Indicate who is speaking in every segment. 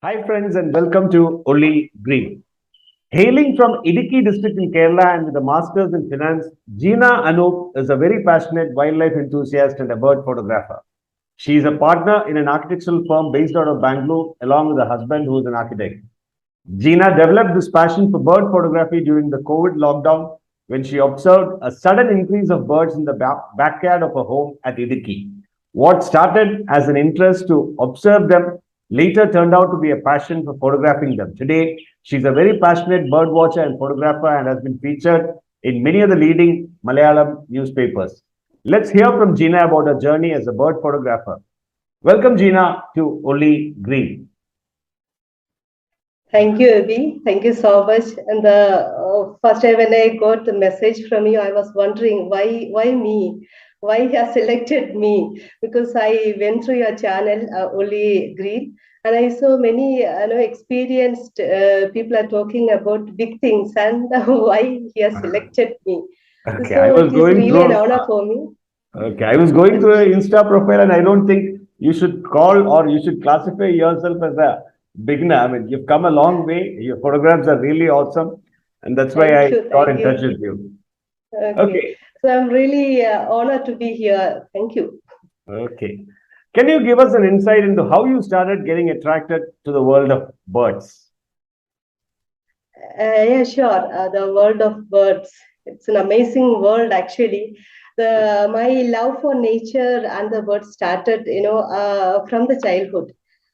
Speaker 1: Hi, friends, and welcome to Only Green. Hailing from Idukki district in Kerala and with a master's in finance, Geena Anoop is a very passionate wildlife enthusiast and a bird photographer. She is a partner in an architectural firm based out of Bangalore, along with her husband, who is an architect. Geena developed this passion for bird photography during the COVID lockdown when she observed a sudden increase of birds in the backyard of her home at Idukki. What started as an interest to observe them later turned out to be a passion for photographing them. Today, she's a very passionate bird watcher and photographer and has been featured in many of the leading Malayalam newspapers. Let's hear from Geena about her journey as a bird photographer. Welcome, Geena, to Only Green.
Speaker 2: Thank you, Abhi. Thank you so much. And the first time when I got the message from you, I was wondering why me? Why you have selected me? Because I went through your channel, Only Green, and I saw many experienced people are talking about big things, and why he has selected me.
Speaker 1: Okay, I
Speaker 2: So
Speaker 1: was
Speaker 2: it is
Speaker 1: going
Speaker 2: really an
Speaker 1: through.
Speaker 2: honor for me.
Speaker 1: Okay, I was going through an Insta profile, and I don't think you should call or you should classify yourself as a beginner. I mean, you've come a long way. Your photographs are really awesome, and that's why
Speaker 2: Thank
Speaker 1: I
Speaker 2: you,
Speaker 1: got
Speaker 2: thank
Speaker 1: in touch
Speaker 2: you.
Speaker 1: with you.
Speaker 2: Okay,
Speaker 1: Okay,
Speaker 2: so I'm really honored to be here. Thank you.
Speaker 1: okay. Can you give us an insight into how you started getting attracted to the world of birds?
Speaker 2: Yeah, sure. The world of birds. It's an amazing world, actually. The my love for nature and the birds started, from the childhood.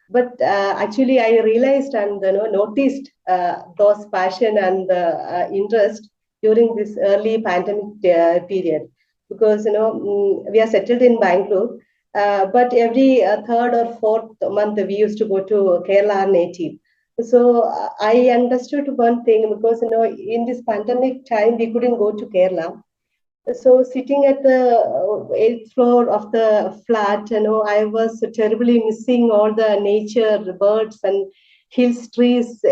Speaker 2: But actually, I realized and noticed those passion and interest during this early pandemic period, because we are settled in Bangalore. But every third or fourth month we used to go to Kerala native. So I understood one thing, because in this pandemic time we couldn't go to Kerala. So sitting at the eighth floor of the flat, I was terribly missing all the nature, the birds and hills, trees,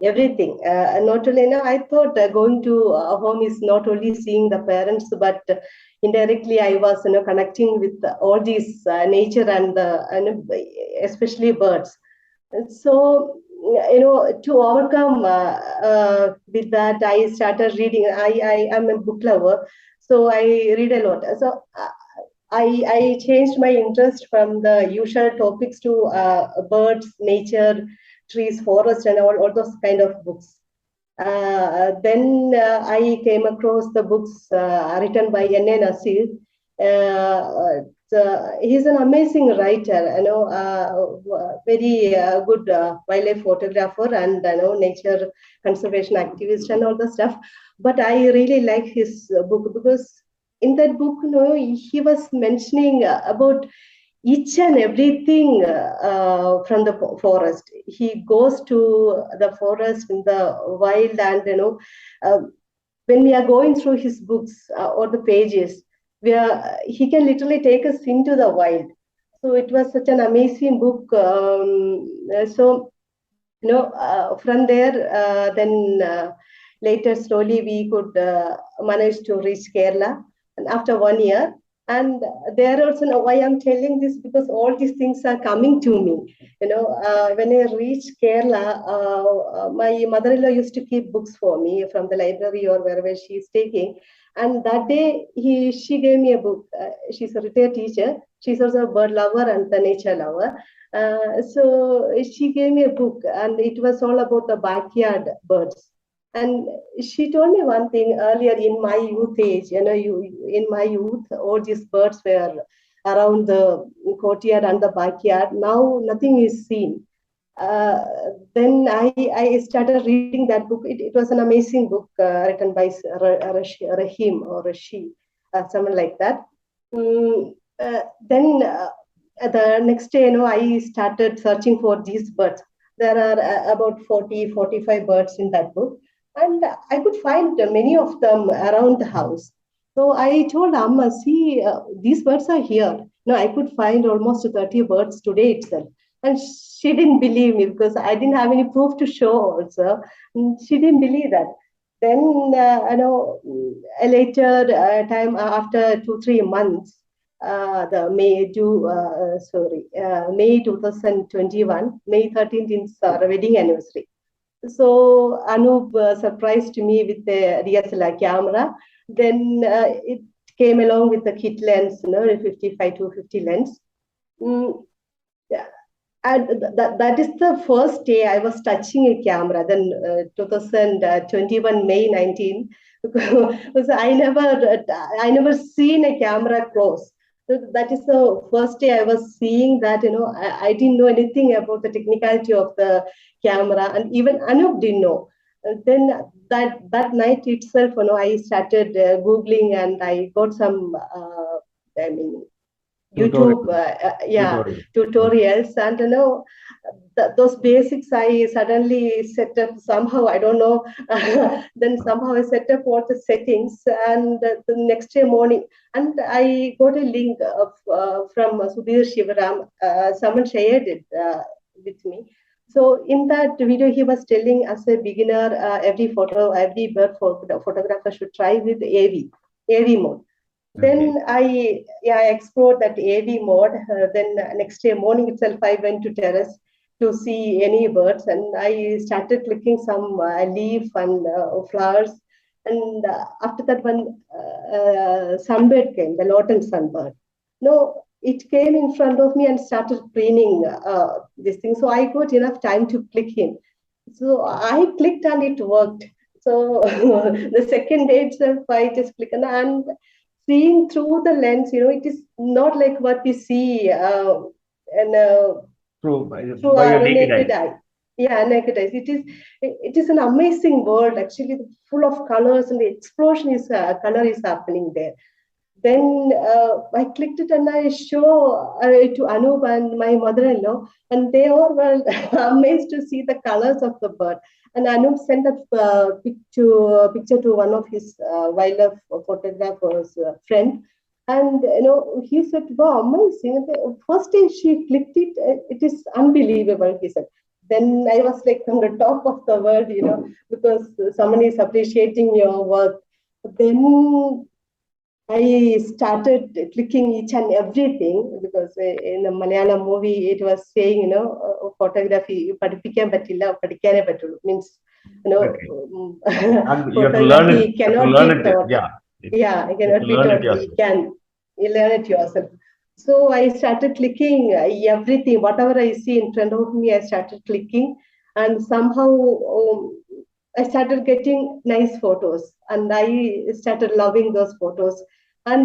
Speaker 2: everything. And not only, I thought going to a home is not only seeing the parents, but indirectly I was, connecting with all these nature and especially birds. And so, to overcome with that, I started reading. I am a book lover, so I read a lot. So I changed my interest from the usual topics to birds, nature, trees, forest, and all those kind of books. Then I came across the books written by N.A. Nasir. He's an amazing writer, very good wildlife photographer and nature conservation activist and all the stuff. But I really like his book, because in that book, he was mentioning about each and everything from the forest. He goes to the forest in the wild, and uh, when we are going through his books or the pages, he can literally take us into the wild. So it was such an amazing book. So from there, then later slowly we could manage to reach Kerala, and after 1 year. And there also, now why I'm telling this, because all these things are coming to me. When I reached Kerala, my mother-in-law used to keep books for me from the library or wherever she's taking. And that day, she gave me a book. She's a retired teacher. She's also a bird lover and the nature lover. So she gave me a book, and it was all about the backyard birds. And she told me one thing earlier in my youth age. In my youth, all these birds were around the courtyard and the backyard. Now nothing is seen. Uh, then I started reading that book. It was an amazing book written by Rahim or Rashi, someone like that. Then the next day, I started searching for these birds. There are about 40, 45 birds in that book, and I could find many of them around the house. So I told Amma, see, these birds are here. No, I could find almost 30 birds today itself. And she didn't believe me, because I didn't have any proof to show also. And she didn't believe that. Then, later time, after 2, 3 months, May 2021, May 13th is our wedding anniversary. So Anup surprised me with the DSLR camera. Then it came along with the kit lens, 55 to 50 lens. Mm, yeah. And that is the first day I was touching a camera. Then 2021 May 19, because I never seen a camera close. So that is the first day I was seeing that. I didn't know anything about the technicality of the camera, and even Anup didn't know. Then that night itself, I started googling, and I got some. I mean,
Speaker 1: Tutorial.
Speaker 2: YouTube,
Speaker 1: Tutorial.
Speaker 2: tutorials, and those basics I suddenly set up somehow. I don't know. Then somehow I set up all the settings, and the next day morning, and I got a link from Sudhir Shivaram. Someone shared it with me. So in that video, he was telling as a beginner, every bird photographer should try with AV mode. Then I explored that AV mode. Then next day morning itself, I went to terrace to see any birds, and I started clicking some leaf and flowers. And after that, one sunbird came, the Lawton sunbird. No, it came in front of me and started preening this thing. So I got enough time to click him. So I clicked and it worked. So the second day itself, I just clicked, and seeing through the lens, it is not like what we see and through
Speaker 1: By your
Speaker 2: our
Speaker 1: naked
Speaker 2: naked
Speaker 1: eye.
Speaker 2: eye. Yeah, naked eyes. It is an amazing world, actually, full of colors, and the explosion is color is happening there. Then I clicked it and I show to Anup and my mother-in-law, and they all were amazed to see the colors of the bird. And Anup sent a picture to one of his wildlife photographer's friend, and he said, "Wow, amazing!" And the first day she clicked it, it is unbelievable. He said. Then I was like on the top of the world, because someone is appreciating your work. Then I started clicking each and everything, because in the Malayalam movie it was saying, photography പഠിപ്പിക്കാൻ പറ്റില്ല പഠിക്കാനേ പറ്റുള്ളൂ, means
Speaker 1: Okay. And you have to learn it.
Speaker 2: photography
Speaker 1: You have to
Speaker 2: cannot be
Speaker 1: learn it.
Speaker 2: taught.
Speaker 1: Yeah.
Speaker 2: Yeah, it
Speaker 1: You have
Speaker 2: cannot
Speaker 1: to
Speaker 2: be
Speaker 1: learn it
Speaker 2: taught.
Speaker 1: yourself.
Speaker 2: You learn it yourself. So I started clicking everything, whatever I see in front of me, I started clicking, and somehow I started getting nice photos, and I started loving those photos, and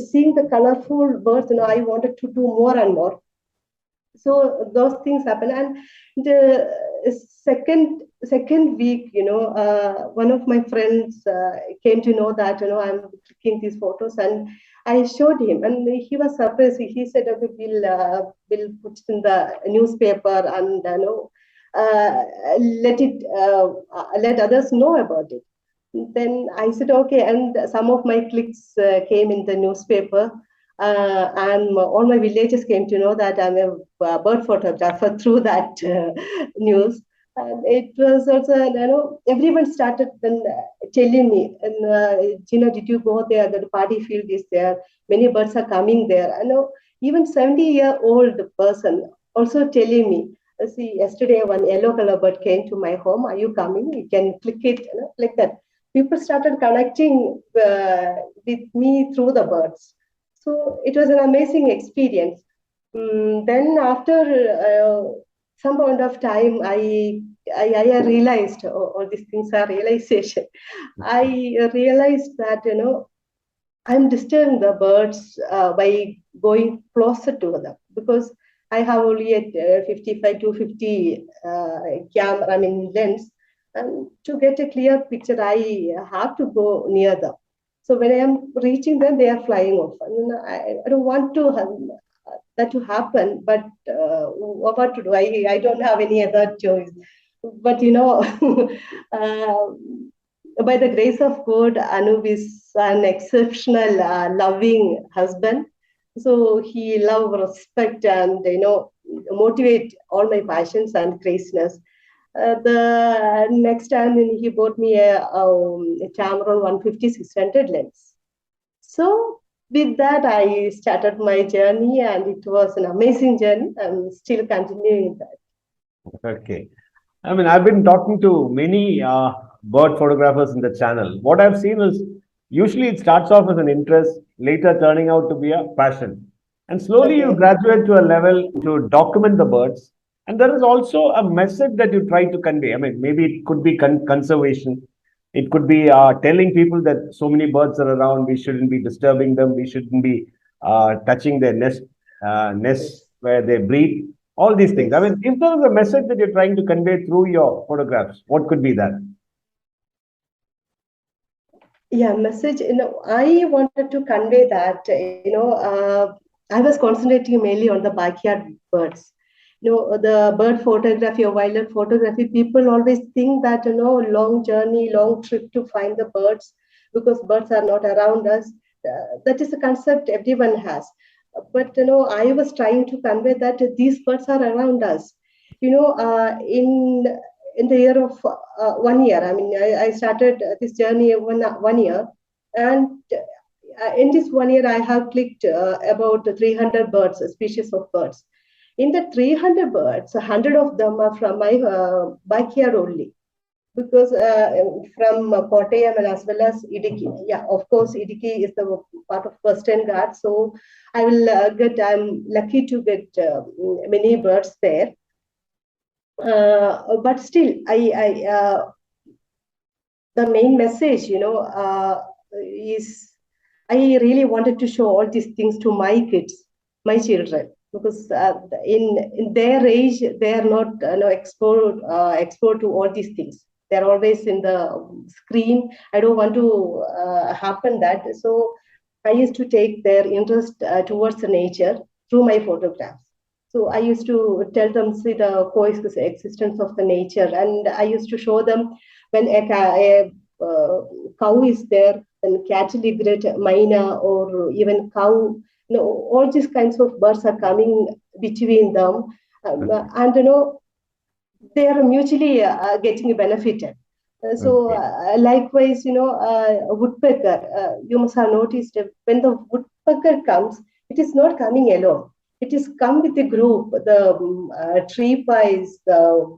Speaker 2: seeing the colorful birds. I wanted to do more and more. So those things happen. And the second week, one of my friends came to know that I'm clicking these photos, and I showed him, and he was surprised. He said, "Okay, we'll put it in the newspaper, and uh, let others know about it." Then I said, "Okay," and some of my clicks came in the newspaper, and all my villagers came to know that I'm a bird photographer through that news. And it was also, everyone started then telling me, and did you go there? The party field is there. Many birds are coming there. I know even 70-year-old person also telling me. See, yesterday one yellow color bird came to my home. Are you coming? You can click it, like that. People started connecting with me through the birds. So it was an amazing experience. Then after some point of time, I realized, all these things are realization. I realized that I'm disturbing the birds by going closer to them, because I have only a 55 to 50 camera, lens, and to get a clear picture, I have to go near them. So when I am reaching them, they are flying off. I don't want to have that to happen, but what to do? I don't have any other choice. But uh, by the grace of God, Anup is an exceptional, loving husband. So he love, respect, and motivate all my passions and craziness. The next time he bought me a Tamron 150 600 lens. So with that, I started my journey, and it was an amazing journey. I'm still continuing that.
Speaker 1: Okay. I mean, I've been talking to many bird photographers in the channel. What I've seen is usually it starts off as an interest, later turning out to be a passion. And slowly you
Speaker 2: Okay.
Speaker 1: graduate to a level to document the birds. And there is also a message that you try to convey. I mean, maybe it could be conservation. It could be telling people that so many birds are around, we shouldn't be disturbing them, we shouldn't be touching their nests
Speaker 2: Yes.
Speaker 1: where they breed, all these things. I
Speaker 2: Yes.
Speaker 1: mean, if there is a message that you're trying to convey through your photographs, what could be that?
Speaker 2: Yeah, message. I wanted to convey that. I was concentrating mainly on the backyard birds. The bird photography or wildlife photography. People always think that long journey, long trip to find the birds because birds are not around us. That is a concept everyone has. But I was trying to convey that these birds are around us. In the year of 1 year. I mean, I started this journey 1 year, and in this 1 year, I have clicked about 300 birds, species of birds. In the 300 birds, 100 of them are from my backyard only. Because from Kottayam and as well as Idukki. Yeah, of course, Idukki is the part of Western Ghats. So I'm lucky to get many birds there. But still, the main message, is I really wanted to show all these things to my kids, my children, because in their age they are not exposed to all these things. They're always in the screen. I don't want to happen that. So I used to take their interest towards the nature through my photographs. So I used to tell them, see the coexistence of the nature, and I used to show them when cow is there, then cattle egret, myna, or even cow. All these kinds of birds are coming between them,
Speaker 1: Okay.
Speaker 2: and they are mutually getting benefited. So
Speaker 1: Okay.
Speaker 2: likewise, a woodpecker. You must have noticed when the woodpecker comes, it is not coming alone. It is come with a group. The tree pies, the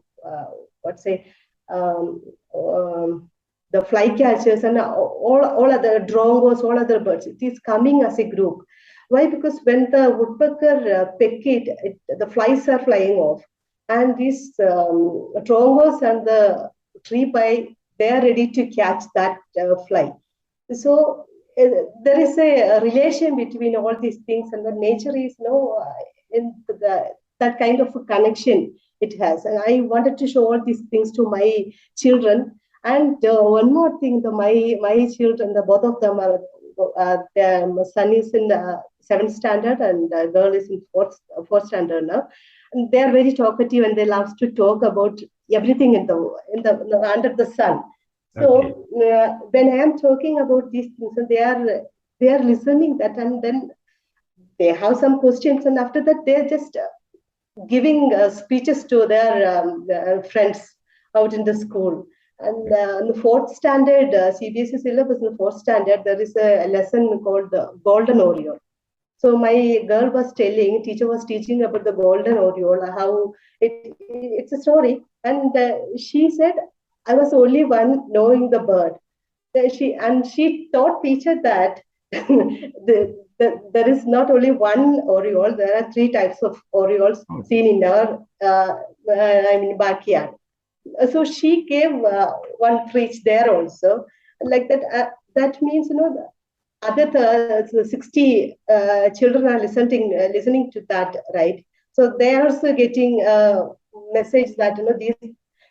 Speaker 2: what say, um, um, the flycatchers, and all other drongos, all other birds. It is coming as a group. Why? Because when the woodpecker peck the flies are flying off, and these drongos and the tree pie, they are ready to catch that fly. So there is a relation between all these things, and the nature is in that kind of a connection it has. And I wanted to show all these things to my children. And one more thing, my children, the both of them are. My son is in seventh standard, and the girl is in fourth standard now. And they are very talkative, and they love to talk about everything in the under the sun.
Speaker 1: Okay.
Speaker 2: So when I am talking about these things, so they are listening that, and then they have some questions, and after that they are just giving speeches to their friends out in the school. And in the fourth standard, CBSE syllabus in the fourth standard, there is a lesson called the Golden Oriole. So my girl was telling, teacher was teaching about the golden oriole, how it's a story, and she said, I was only one knowing the bird. She taught teacher that there is not only one oriole, there are three types of orioles
Speaker 1: Okay.
Speaker 2: seen in our backyard. So she gave one preach there also, like that. That means other 60 children are listening to that, right? So they are also getting a message that these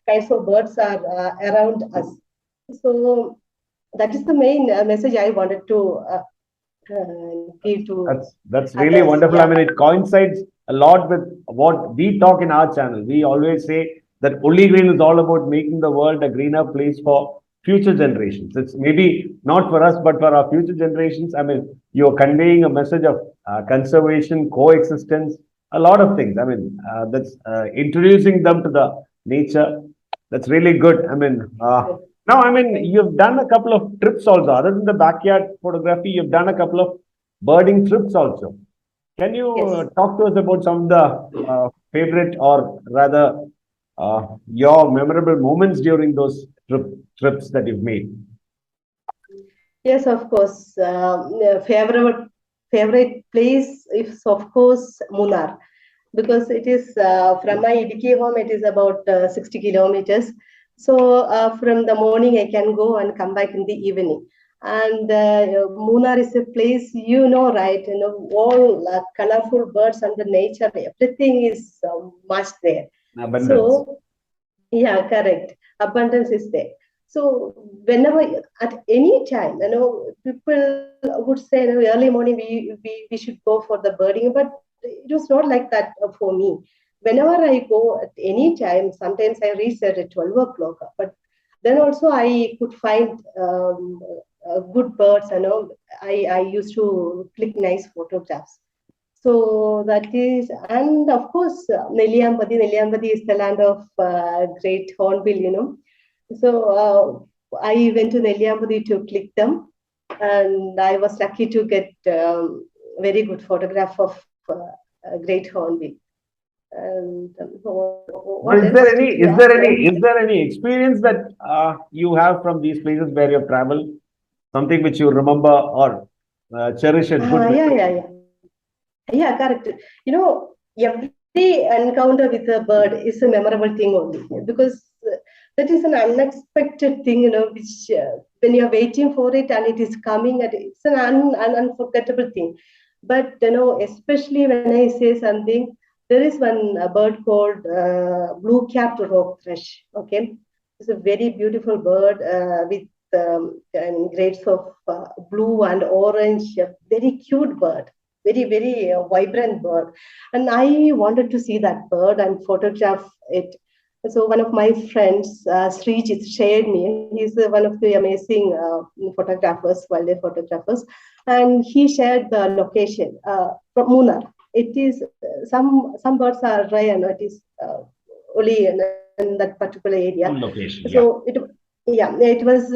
Speaker 2: kinds of birds are around us. So that is the main message I wanted to give to
Speaker 1: That's really
Speaker 2: others.
Speaker 1: wonderful. I
Speaker 2: Yeah.
Speaker 1: mean, it coincides a lot with what we talk in our channel. We always say that Only Green is all about making the world a greener place for future generations. It's maybe not for us, but for our future generations. I mean, you're conveying a message of conservation, coexistence, a lot of things. I mean, that's introducing them to the nature. That's really good. I mean, now, I mean, you've done a couple of trips also. Other than the backyard photography, you've done a couple of birding trips also. Can you
Speaker 2: Yes.
Speaker 1: talk to us about some of the favorite, or rather, your memorable moments during those trips that you've made?
Speaker 2: Yes, of course. Favorite place is of course Munnar, because it is from my Idukki home. It is about 60 kilometers. So from the morning I can go and come back in the evening. And Munnar is a place, you know, right? You know, all colorful birds and the nature, everything is much there.
Speaker 1: Abundance.
Speaker 2: So yeah, correct. Abundance is there. So whenever at any time, you know, people would say, you know, early morning we should go for the birding, but it was not like that for me. Whenever I go at any time, sometimes I reach there at 12 o'clock, but then also I could find good birds. You know, I used to click nice photographs. So that is, and of course, Nelliyambadi. Nelliyambadi is the land of great hornbill, you know. So I went to Nelliyambadi to click them, and I was lucky to get very good photograph of great hornbill. And what
Speaker 1: But is
Speaker 2: else
Speaker 1: there
Speaker 2: did
Speaker 1: any,
Speaker 2: you ask?
Speaker 1: is there any experience that you have from these places where you've traveled? Something which you remember or cherish as good
Speaker 2: Yeah,
Speaker 1: memory?
Speaker 2: yeah, yeah. Yeah, correct. You know, every encounter with a bird is a memorable thing only, because that is an unexpected thing, you know, which when you're waiting for it and it is coming, and it's an unforgettable thing. But, you know, especially when I say something, there is one bird called blue-capped rock thrush. Okay, it's a very beautiful bird with and grades of blue and orange, a very cute bird, very vibrant bird, and I wanted to see that bird and photograph it. So one of my friends, Srijit, shared me. He's one of the amazing photographers, wildlife photographers, and he shared the location from Munnar. It is some birds are dry and it is only in that particular area.
Speaker 1: One location, yeah.
Speaker 2: So it was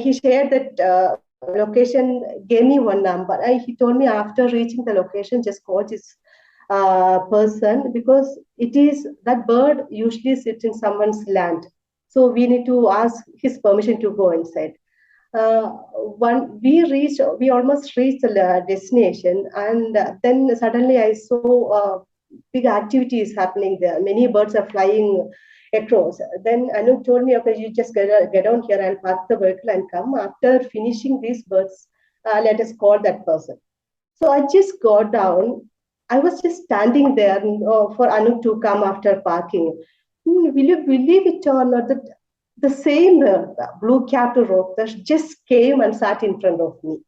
Speaker 2: he shared that location, gave me one number, and he told me after reaching the location, just call this person, because it is that bird usually sits in someone's land. So we need to ask his permission to go inside. One we almost reached the destination, and then suddenly I saw big activities happening there. Many birds are flying across. Then Anu told me, okay, you just get down here and park the vehicle and come. After finishing these birds, let us call that person. So I just got down. I was just standing there for Anu to come after parking. Will you believe it or not? That the same blue capped rockfish just came and sat in front of me.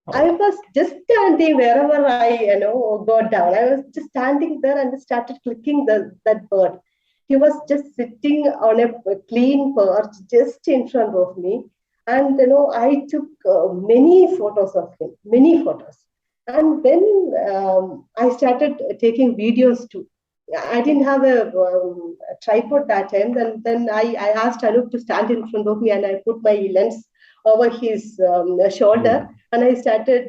Speaker 2: I
Speaker 1: Oh,
Speaker 2: was just standing wherever I, got down. I was just standing there and started clicking that bird. He was just sitting on a clean perch just in front of me. And, I took many photos of him, many photos. And then I started taking videos too. I didn't have a tripod that time. Then I asked Anup to stand in front of me, and I put my lens over his shoulder,
Speaker 1: mm,
Speaker 2: and I started,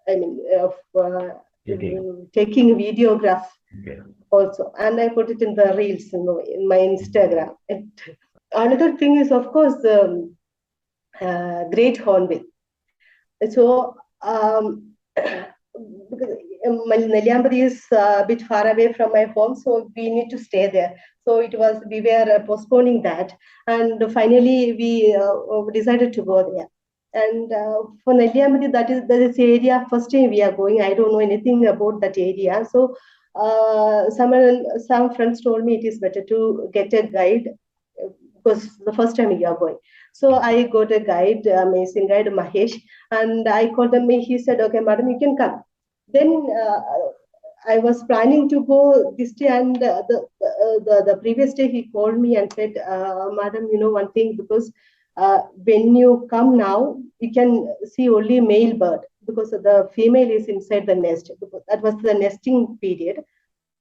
Speaker 2: I mean,
Speaker 1: taking.
Speaker 2: taking videograph
Speaker 1: Okay.
Speaker 2: also, and I put it in the reels, in my Instagram. Another thing is, of course, the great hornbill. So, because Nelliyambadi is a bit far away from my home, so we need to stay there. So we were postponing that, and finally we decided to go there. And for Nelliyambadi, that is the area. First time we are going. I don't know anything about that area. So some friends told me it is better to get a guide, because the first time we are going. So I got a guide, amazing guide, Mahesh, and I called him. He said, "Okay, madam, you can come." Then I was planning to go this day, and the previous day he called me and said, "Madam, you know one thing, because when you come now, you can see only male bird, because the female is inside the nest. Because that was the nesting period.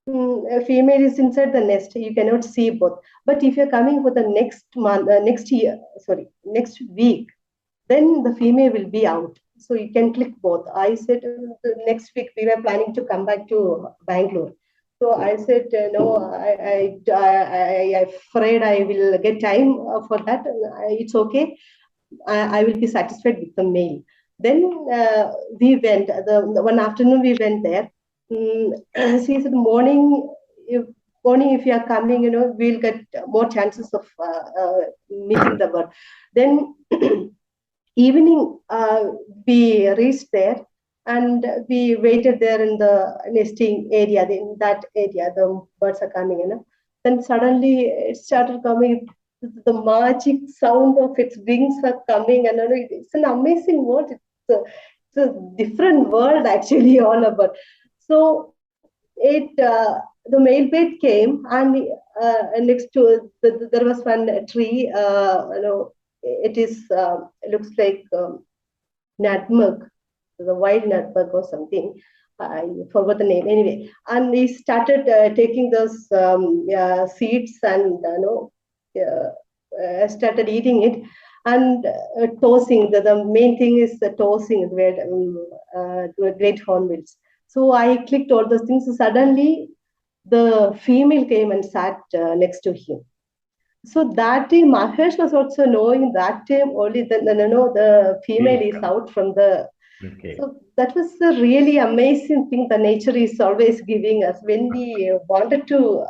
Speaker 2: A female is inside the nest. You cannot see both. But if you're coming for the next month, next year, sorry, next week, then the female will be out. so you can click both. I said, the next week we were planning to come back to Bangalore. So I said, no, I afraid I will get time for that. It's okay. I will be satisfied with the mail. Then we went, the one afternoon we went there. She said, morning, if you are coming, we'll get more chances of meeting the bird. Then evening, we reached there and we waited there in the nesting area. In that area, the birds are coming, Then suddenly it started coming. The magic sound of its wings are coming, and it's an amazing world. It's a different world actually, all about. So the male bird came, and next to there was one tree. It is looks like nutmeg, the wild nutmeg or something. I forgot the name anyway. And he started taking those seeds and started eating it and tossing. The main thing is the tossing where the great hornbills. So I clicked all those things. So suddenly the female came and sat next to him. So that time Mahesh was also knowing that time only the female is out from the.
Speaker 1: Okay.
Speaker 2: So that was a really amazing thing the nature is always giving us. When we wanted to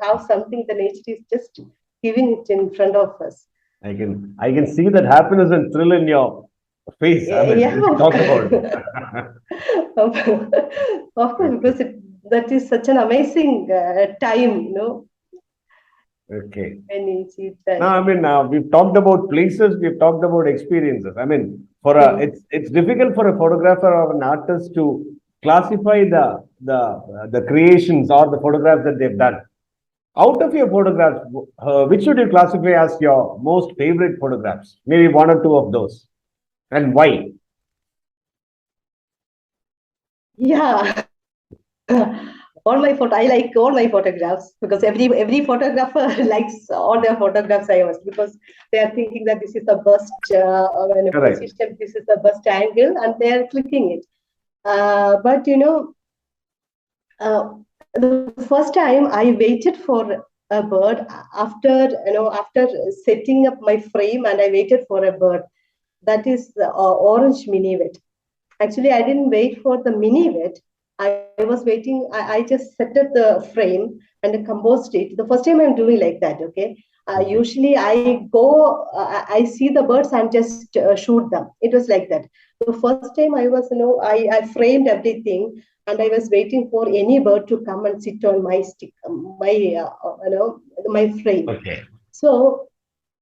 Speaker 2: have something, the nature is just giving it in front of us.
Speaker 1: I can see that happiness and thrill in your face. I mean,
Speaker 2: Yeah,
Speaker 1: when you
Speaker 2: of
Speaker 1: talk
Speaker 2: course.
Speaker 1: about it.
Speaker 2: Of course,
Speaker 1: Okay.
Speaker 2: because that is such an amazing time,
Speaker 1: Okay.
Speaker 2: when you see
Speaker 1: Now,
Speaker 2: that.
Speaker 1: I mean, we've talked about places, we've talked about experiences. I mean,
Speaker 2: Hmm.
Speaker 1: it's difficult for a photographer or an artist to classify the creations or the photographs that they've done. Out of your photographs, which should you classify as your most favorite photographs? Maybe one or two of those, and why?
Speaker 2: Yeah. I like all my photographs because every photographer likes all their photographs I was, because they are thinking that this is the best
Speaker 1: Correct.
Speaker 2: position, this is the best angle, and they are clicking it. But the first time I waited for a bird after after setting up my frame, and I waited for a bird. That is the orange minivet. Actually, I didn't wait for the minivet. I was waiting. I just set up the frame and composed it. The first time I'm doing like that. Okay.
Speaker 1: Okay.
Speaker 2: Usually I go, I see the birds and just shoot them. It was like that. The first time I was, I framed everything and I was waiting for any bird to come and sit on my stick, my frame.
Speaker 1: Okay.
Speaker 2: So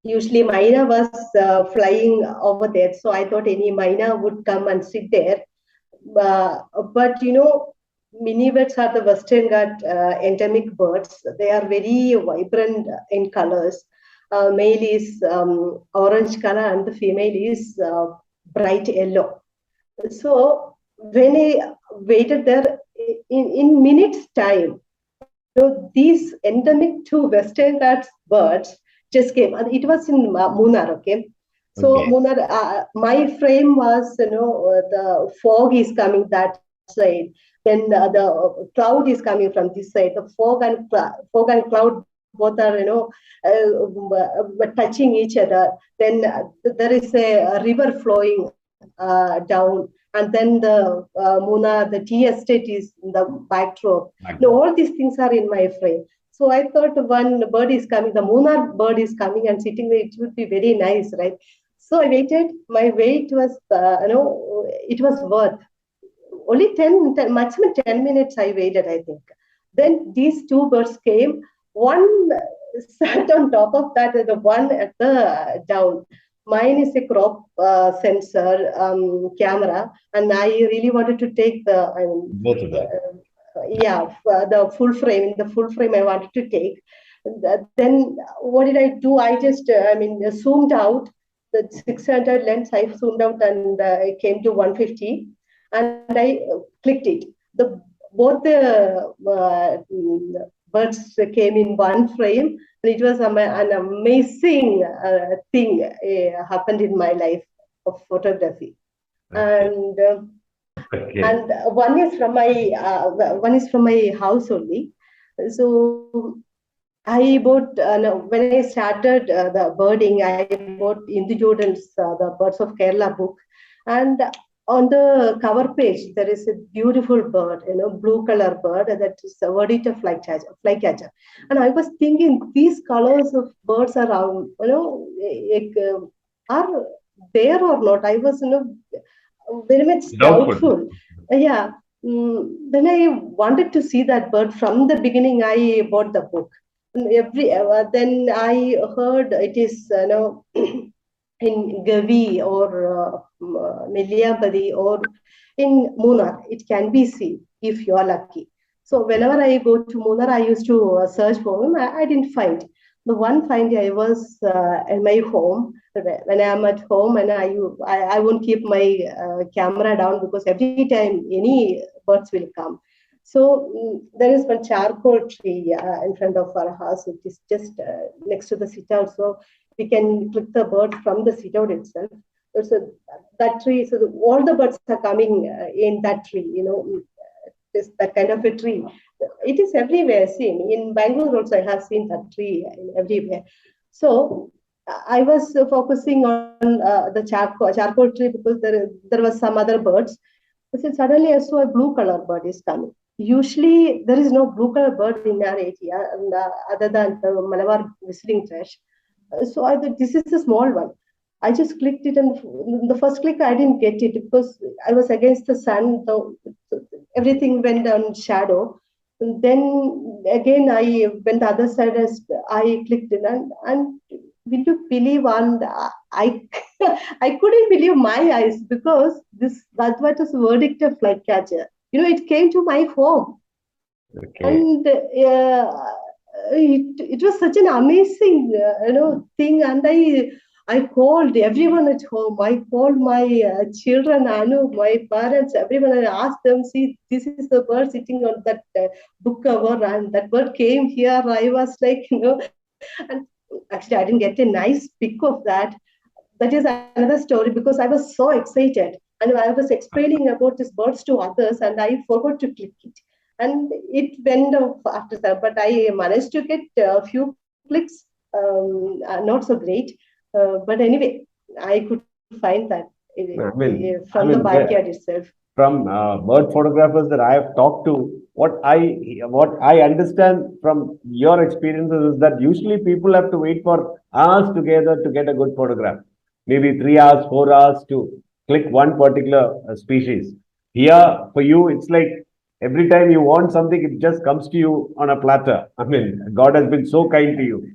Speaker 2: usually Maina was flying over there, so I thought any Maina would come and sit there. But minivets are the Western Ghat endemic birds. They are very vibrant in colors. Male is orange color and the female is bright yellow. So when I waited there in minutes time, these endemic to Western Ghats birds just came. And it was in Munnar, okay? So
Speaker 1: Okay.
Speaker 2: Munnar, my frame was, the fog is coming that side. Then the cloud is coming from this side. The fog and cloud both are, touching each other. Then there is a river flowing down, and then the Munnar, the tea estate is in the backdrop. No,
Speaker 1: Backdrop.
Speaker 2: all these things are in my frame. So I thought one bird is coming, the Munnar bird is coming and sitting there. It would be very nice, right? So I waited. My wait was, it was worth only 10, maximum 10 minutes I waited, I think. Then these two birds came. One sat on top of that, the one at the down. Mine is a crop sensor camera, and I really wanted to take
Speaker 1: Both of them.
Speaker 2: the full frame. The full frame I wanted to take. Then what did I do? I just, zoomed out the 600 lens. I zoomed out and I came to 150, and I clicked it. The both the birds came in one frame, and it was an amazing thing happened in my life of photography.
Speaker 1: Okay.
Speaker 2: and
Speaker 1: Okay.
Speaker 2: one is from my house only. So I bought no, when I started the birding, I bought Indu Jordan's the Birds of Kerala book, and on the cover page there is a beautiful bird, blue color bird that is a verdita flycatcher, flycatcher. And I was thinking these colors of birds are, like, are there or not? I was, very much
Speaker 1: Doubtful.
Speaker 2: doubtful. Yeah. When I wanted to see that bird from the beginning, I bought the book. And then I heard it is, in Gavi or Nelliyapadi or in Munnar. It can be seen if you are lucky. So
Speaker 1: Okay.
Speaker 2: whenever I go to Munnar, I used to search for him. I didn't find. The one find I was in my home. When I am at home, and I won't keep my camera down because every time any birds will come. So there is one charcoal tree in front of our house. It is just next to the sit out. So we can click the birds from the sit out itself. So that tree, so all the birds are coming in that tree. This that kind of a tree. It is everywhere seen. In Bangalore also, I have seen that tree everywhere. So I was focusing on the charcoal tree because there was some other birds. So suddenly I saw a blue color bird is coming. Usually there is no blue color bird in our area, and, other than the Malabar whistling thrush. So I thought this is a small one. I just clicked it, and the first click I didn't get it because I was against the sun. Everything went on shadow. And then again, I went the other side as I clicked it, and will you believe? And I I couldn't believe my eyes because this that was verdict of flycatcher. It came to my home,
Speaker 1: Okay.
Speaker 2: and it was such an amazing thing. And I called everyone at home. I called my children, Anu, my parents, everyone. I asked them, see, this is the bird sitting on that book cover, and that bird came here. I was like, and actually I didn't get a nice pic of that. That is another story because I was so excited, and I was explaining about these birds to others, and I forgot to click it, and it went off after that. But I managed to get a few clicks, not so great, but anyway, I could find that from the
Speaker 1: I mean,
Speaker 2: backyard itself.
Speaker 1: from bird photographers that I have talked to, what I understand from your experiences is that usually people have to wait for hours together to get a good photograph. Maybe 3 hours, 4 hours to click one particular species. Here, for you, it's like every time you want something, it just comes to you on a platter. I mean, God has been so kind to you.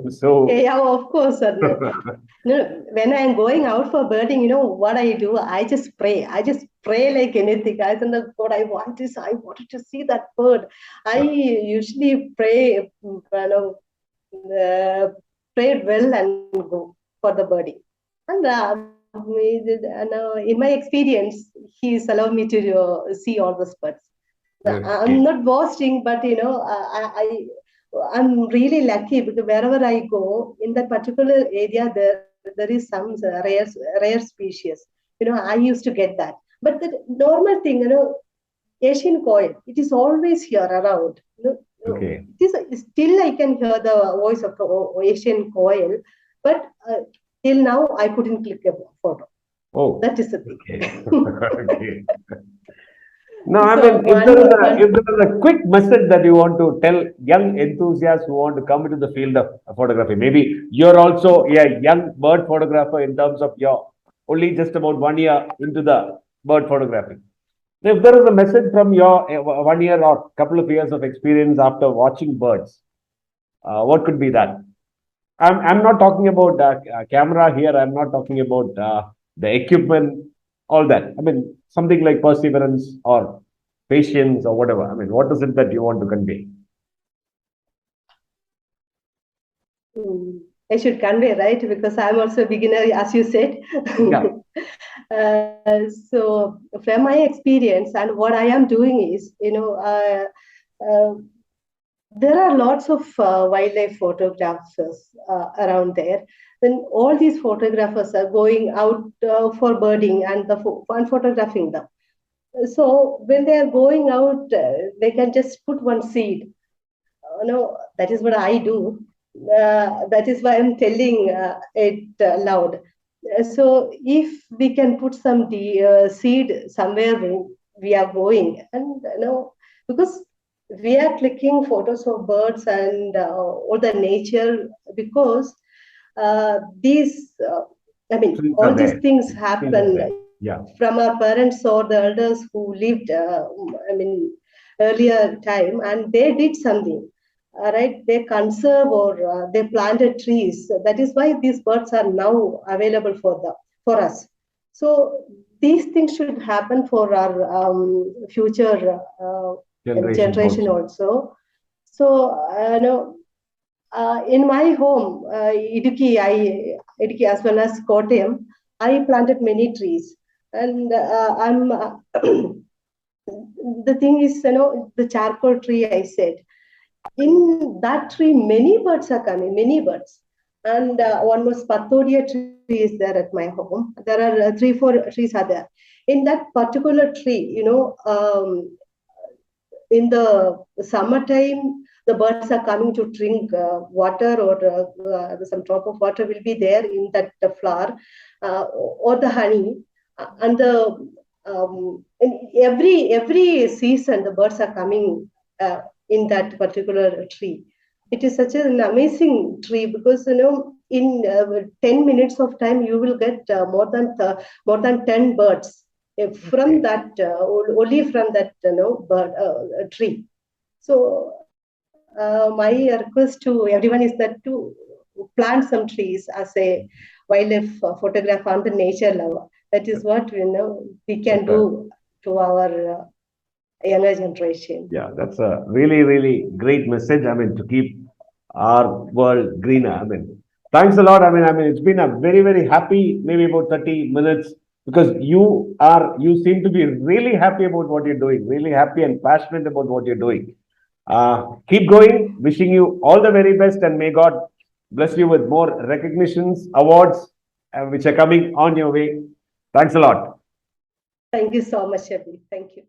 Speaker 1: So,
Speaker 2: Yeah, of course. No, when I'm going out for birding, what I do? I just pray. I just pray like anything. I don't know what I want is I wanted to see that bird. I usually pray, pray well and go for the birding. And in my experience, he's allowed me to see all the birds. I'm
Speaker 1: okay.
Speaker 2: not boasting, but I'm really lucky because wherever I go in that particular area, there is some rare species. I used to get that, but the normal thing, Asian coil, it is always here around.
Speaker 1: Okay.
Speaker 2: Still I can hear the voice of the Asian coil, but till now I couldn't click a photo.
Speaker 1: Oh,
Speaker 2: That is the thing.
Speaker 1: okay. Okay. No, I
Speaker 2: So
Speaker 1: mean, if there is a
Speaker 2: one
Speaker 1: if there is a quick message that you want to tell young enthusiasts who want to come into the field of photography, maybe you're also a young bird photographer in terms of your only just about 1 year into the bird photography. If there is a message from your 1 year or couple of years of experience after watching birds, what could be that? I'm not talking about camera here. I'm not talking about the equipment, all that. I mean, something like perseverance or patience or whatever. I mean, what is it that you want to convey?
Speaker 2: I should convey, right? Because I'm also a beginner, as you said.
Speaker 1: Yeah.
Speaker 2: So, from my experience, and what I am doing is, uh, There are lots of wildlife photographers around there. Then all these photographers are going out for birding and and photographing them. So when they are going out, they can just put one seed. No, that is what I do. That is why I'm telling it loud. So if we can put some seed somewhere we are going, and because we are clicking photos of birds and all the nature, because these, I mean,
Speaker 1: Trees are
Speaker 2: all these
Speaker 1: there.
Speaker 2: things
Speaker 1: Trees are
Speaker 2: happen
Speaker 1: there. Yeah.
Speaker 2: from our parents or the elders who lived, I mean, earlier time, and they did something. Right, they conserve or they planted trees. That is why these birds are now available for us. So these things should happen for our future
Speaker 1: Generations
Speaker 2: generation
Speaker 1: also.
Speaker 2: also. So in my home, Idukki as well as Kottayam, I planted many trees, and I'm. The thing is, the charcoal tree I said, in that tree, many birds are coming, many birds. And one was Pathodia tree is there at my home. There are three, four trees are there. In that particular tree, in the summertime, the birds are coming to drink water, or some drop of water will be there in that flower, or the honey. And in every season, the birds are coming in that particular tree. It is such an amazing tree, because in 10 minutes of time you will get more than 10 birds from
Speaker 1: Okay.
Speaker 2: that, only from that bird tree. So my request to everyone is that to plant some trees as a wildlife photographer and the nature lover. That is what we can
Speaker 1: That's a
Speaker 2: do to our younger generation.
Speaker 1: Yeah, that's a really, really great message. I mean, to keep our world greener. I mean, thanks a lot. I mean, it's been a very, very happy, maybe about 30 minutes, because you seem to be really happy about what you're doing, really happy and passionate about what you're doing. Keep going. Wishing you all the very best, and may God bless you with more recognitions, awards, which are coming on your way. Thanks a lot.
Speaker 2: Thank you so much, Abhi. Thank you.